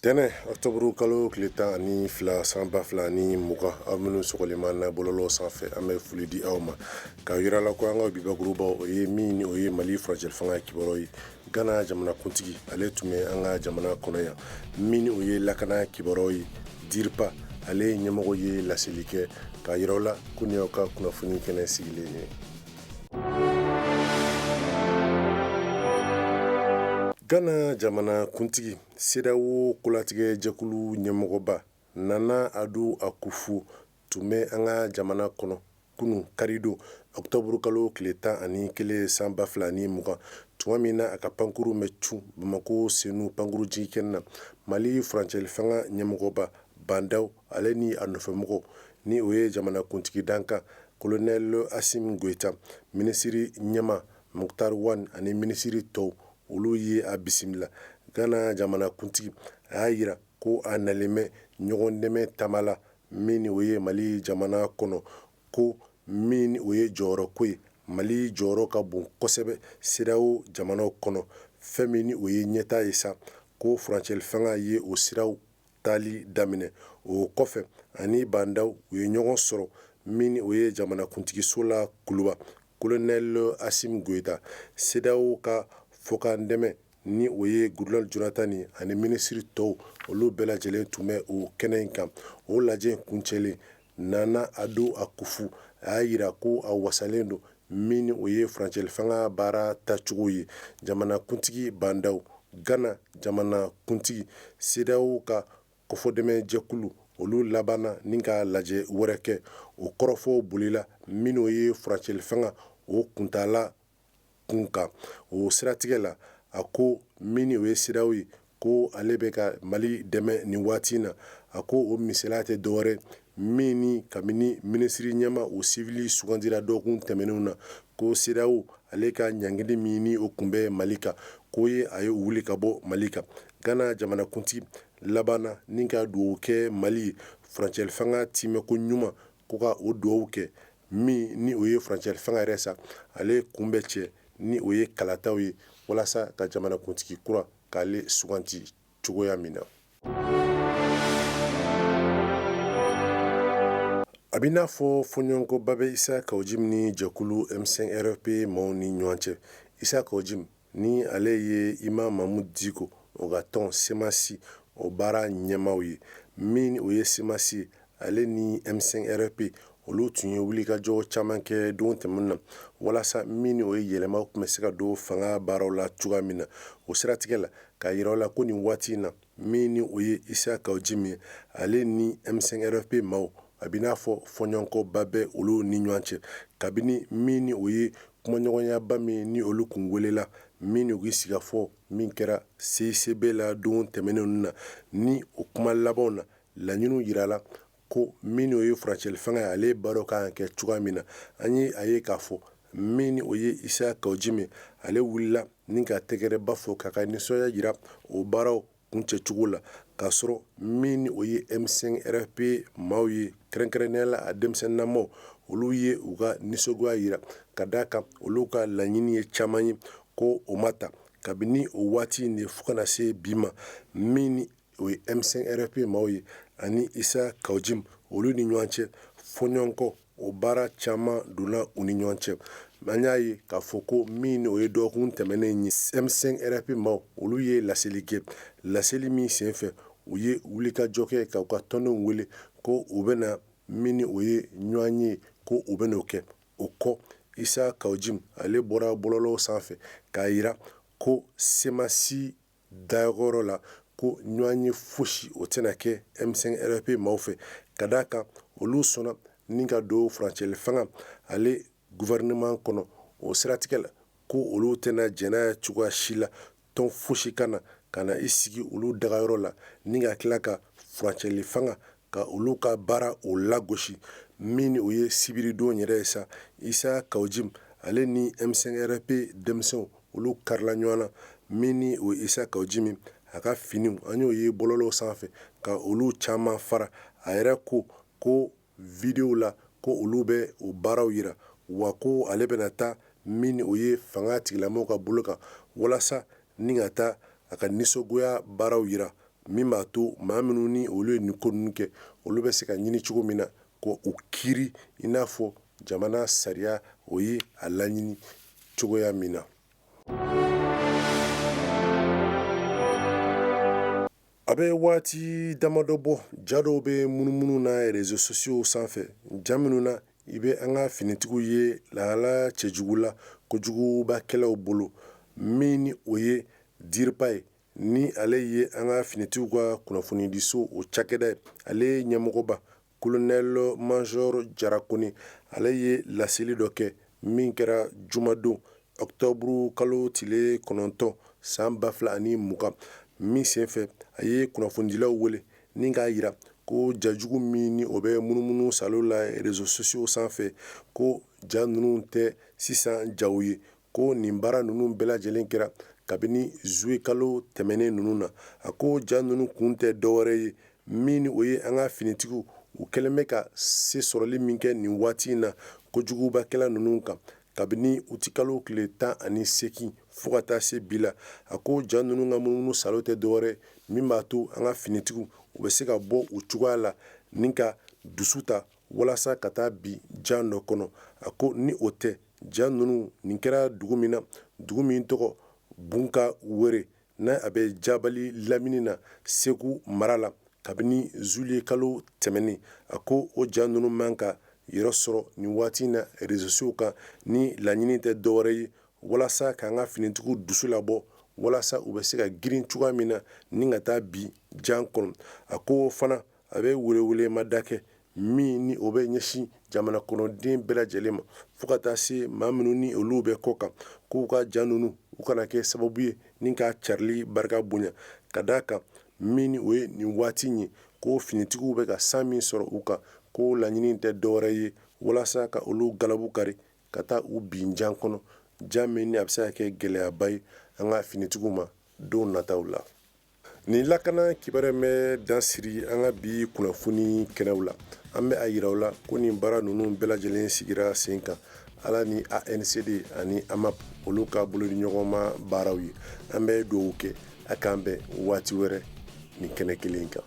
Tɛnɛ octobre kalo tile 12 san 2020 aw minnu sɔgɔlenma na bɔlɔlɔ sanfɛ an bɛ foli di aw ma ka yira la ko an ka bibakurubaw o ye min ni o ye Mali furancɛ fanga kibaruya ye Gana jamana kuntigi ale tun bɛ an ka jamana kɔnɔ yan min ni o ye lakana kibaruya ye DIRPA ale ɲɛmɔgɔ ye laseli kɛ ka yira la ko ni y'aw ka kunnafoni kɛnɛ sigilen ye. Gana jamana kuntigi CEDEAO kolatigɛ jɛkulu ɲɛmɔgɔba Nana Addo Akufo tun bɛ an ka jamana kɔnɔ kunun karidon octobre kalo tile 11 san 2020 tuma min na a ka pankuru bɛ cun Bamako Senu pankuru jigikɛnɛ na Mali furancɛ fanga ɲɛmɔgɔba Bandaw ale ni a nɔfɛmɔgɔ ni o ye jamana kuntigi dankan colonel Assimi Goïta minisiri ɲɛma Muktar Wane ani minisiri tɔw olu ye a bisimila Gana jamana kuntigi a y'a yira ko a nalen bɛ ɲɔgɔn dɛmɛ taama la min o ye Mali jamana kɔnɔ ko min o ye jɔyɔrɔ ko ye Mali jɔyɔrɔ ka bon kosɛbɛ CEDEAO jamanaw kɔnɔ fɛn min o ye ɲɛtaa ye sa ko furancɛ fanga ye o siraw tali daminɛ o kɔfɛ ani Bandaw u ye ɲɔgɔn sɔrɔ min o ye jamana kuntigiso la kuluba colonel Assimi Goïta CEDEAO ka fɔkan dɛmɛ ni o ye Goodluck Jonathan ani minisiri tɔw olu bɛɛ lajɛlen tun bɛ o kɛnɛ in kan o lajɛ kuncɛlen Nana Addo Akufo a y'a yira ko a wasalen don min o ye furancɛ fanga baara tacogo ye jamana kuntigi Bandaw Gana jamana kuntigi CEDEAO ka kɔfɔdɛmɛ jɛkulu olu labanna ni ka lajɛ wɛrɛ kɛ o kɔrɔfɔ bolila min o ye furancɛ fanga o kuntala kunkan o siratigɛ la a ko min o ye CEDEAO ye ko ale bɛ ka Mali dɛmɛ nin waati na a ko o misaliya tɛ dɔwɛrɛ min ni kabini minisiri ɲɛma o civil sugandira dɔgɔkun tɛmɛnenw na ko CEDEAO ale ka ɲangili min ni o kun bɛ Mali kan ko ye a ye wuli ka bɔ Mali kan Gana jamana kuntigi labanna ni ka dugawu kɛ Mali ye furancɛ fanga timɛko ɲuman ko ka o dugawu kɛ min ni o ye furancɛ fanga yɛrɛ sa ale kunbɛ cɛ ni o ye kalataw ye walasa ka jamana kuntigi kura k'ale suganti cogoya min na. A bɛ n'a fɔ fɔɲɔgɔnkɔba bɛ Isa Kawujimi ni jɛkulu M5 RFP maaw ni ɲɔgɔn cɛ Isa Kawujimi ni ale ye Imam Mamudu Diko o ka tɔn semasi o baara ɲɛmaaw ye min o ye semasi ale ni M5 RFP olu tun ye wulikajɔ caman kɛ don tɛmɛnen na walasa min o ye yɛlɛmaw tun bɛ se ka don fanga baaraw la cogoya min na o siratigɛ la ka yira la ko nin waati in na min o ye Isa Kawujimi ale ni M5 RFP maaw a bɛ n'a fɔ fɔɲɔgɔnkɔba bɛ olu ni ɲɔgɔn cɛ kabini min o ye kumaɲɔgɔnyaba min ni olu kun welela min u sigafɔ min kɛra CICB la don tɛmɛnenw na ni o kuma labanw na laɲiniw yirala ko min o ye furancɛ fanga ye ale baaraw kan kɛ cogoya min na an ye a ye k'a fɔ min o ye Isa Kawujimi ale wulila ni ka tɛgɛrɛba fɔ k'a ka nisɔndiya jira o baaraw kuncɛcogo la k'a sɔrɔ min o ye M5 RFP maaw ye kɛrɛnkɛrɛnnenya la a denmisɛnninamaw olu ye u ka nisɔngoya jira ka d'a kan olu ka laɲini ye caman ye ko o ma ta kabini o waati in de fo kana se bi ma min o ye M5 RFP maaw ye ani Isa Kawujimi olu ni ɲɔgɔn cɛ fɔɲɔgɔnkɔ o baara caman donna u ni ɲɔgɔn cɛ an y'a ye k'a fɔ ko min o ye dɔgɔkun tɛmɛnen ye M5 RFP maaw olu ye laseli kɛ laseli min senfɛ u ye wulikajɔ kɛ k'u ka tɔndenw wele ko u bɛna min o ye ɲɔgɔn ye ko u bɛn'o kɛ o kɔ Isa Kawujimi ale bɔra bɔlɔlɔ sanfɛ k'a yira ko semasi dayɔrɔ la ko ɲɔgɔn ye fosi o tɛna kɛ M5 RFP maaw fɛ ka d'a kan olu sɔnna ni ka don furancɛ fanga ale gouvernement kɔnɔ o siratigɛ la ko olu tɛna jɛnɛya cogoya si la tɔn fosi kana i sigi olu dagayɔrɔ la ni ka tila ka furancɛ fanga ka olu ka baara o lagosi min o ye sibiridon yɛrɛ ye sa Isa Kawujimi ale ni M5 RFP denmisɛnw olu karila ɲɔgɔn na min ni o ye Isa Kawujimi a ka finiw an y'o ye bɔlɔlɔ sanfɛ ka olu caman fara a yɛrɛ ko video la ko olu bɛ o baaraw yira wa ko ale bɛna taa min o ye fanga tigilamɔgɔw ka bolo kan walasa ni ka taa a ka nisɔngoya baaraw yira min b'a to maa minnu ni olu ye nin ko ninnu kɛ olu bɛ se ka ɲini cogo min na ko u kiiri i n'a fɔ jamana sariya o ye a laɲini cogoya min na. A bɛ waati damadɔ bɔ ja dɔw bɛ munumunu na réseaux sociaux sanfɛ ja minnu na i bɛ an ka finitigiw ye lahala cɛjugu la kojugubakɛlaw bolo min ni o ye DIRPA ye ni ale ye an ka finitigiw ka kunnafonidiso o cakɛda ye ale ɲɛmɔgɔba colonel major Jara Kone ale ye laseli dɔ kɛ min kɛra jumadon octobre kalo tile 9 san 2020 min senfɛ a ye kunnafonidilaw wele ni k'a yira ko jajugu min ni o bɛ munumunu salo la réseaux sociaux sanfɛ ko ja ninnu tɛ sisan jaw ye ko nin baara ninnu bɛɛ lajɛlen kɛra kabini juillet kalo tɛmɛnen ninnu na a ko ja ninnu kun tɛ dɔwɛrɛ ye min ni o ye an ka finitigiw u kɛlen bɛ ka se sɔrɔli min kɛ nin waati in na kojugubakɛla ninnu kan kabini uti kalo tile 18 fo ka taa se bi la a ko ja ninnu ka munumunu salo tɛ dɔwɛrɛ min b'a to an ka finitigiw u bɛ se ka bɔ u cogoya la ni ka dusu ta walasa ka taa bi ja dɔ kɔnɔ a ko ni o tɛ ja ninnu nin kɛra dugu min na dugu min tɔgɔ Bunka Were n'a a bɛ Jabali lamini na Segu mara la kabini juillet kalo tɛmɛnen a ko o ja ninnu man ka yɔrɔ sɔrɔ nin waati in na réseaux sociaux kan ni laɲini tɛ dɔwɛrɛ ye walasa k'an ka finitigiw dusu labɔ walasa u bɛ se ka girin cogoya min na ni ka taa bi jan kɔnɔ a ko fana a bɛ welewelema kɛ min ni o bɛ ɲɛsin jamana kɔnɔden bɛɛ lajɛlen ma fo ka taa se maa minnu ni olu bɛ kɔ kan k'u ka ja ninnu u kana kɛ sababu ye ni ka carili barika bonya ka d'a kan min ni o ye nin waati ye ko finitigiw bɛ ka san min sɔrɔ u kan ko laɲini tɛ dɔwɛrɛ ye walasa ka olu galabu kari ka taa u bin jan kɔnɔ ja min ni a bɛ se ka kɛ gɛlɛyaba ye an ka finitigiw ma don nataw la. Nin lakana kibaruya bɛ dansiri an ka bi kunnafoni kɛnɛw la an bɛ a yira u la ko nin baara ninnu bɛɛ lajɛlen sigira sen kan ala ni ANCD ani AMAP olu ka bolodiɲɔgɔnma baaraw ye an bɛ dugawu kɛ a k'an bɛn waati wɛrɛ nin kɛnɛ kelen kan.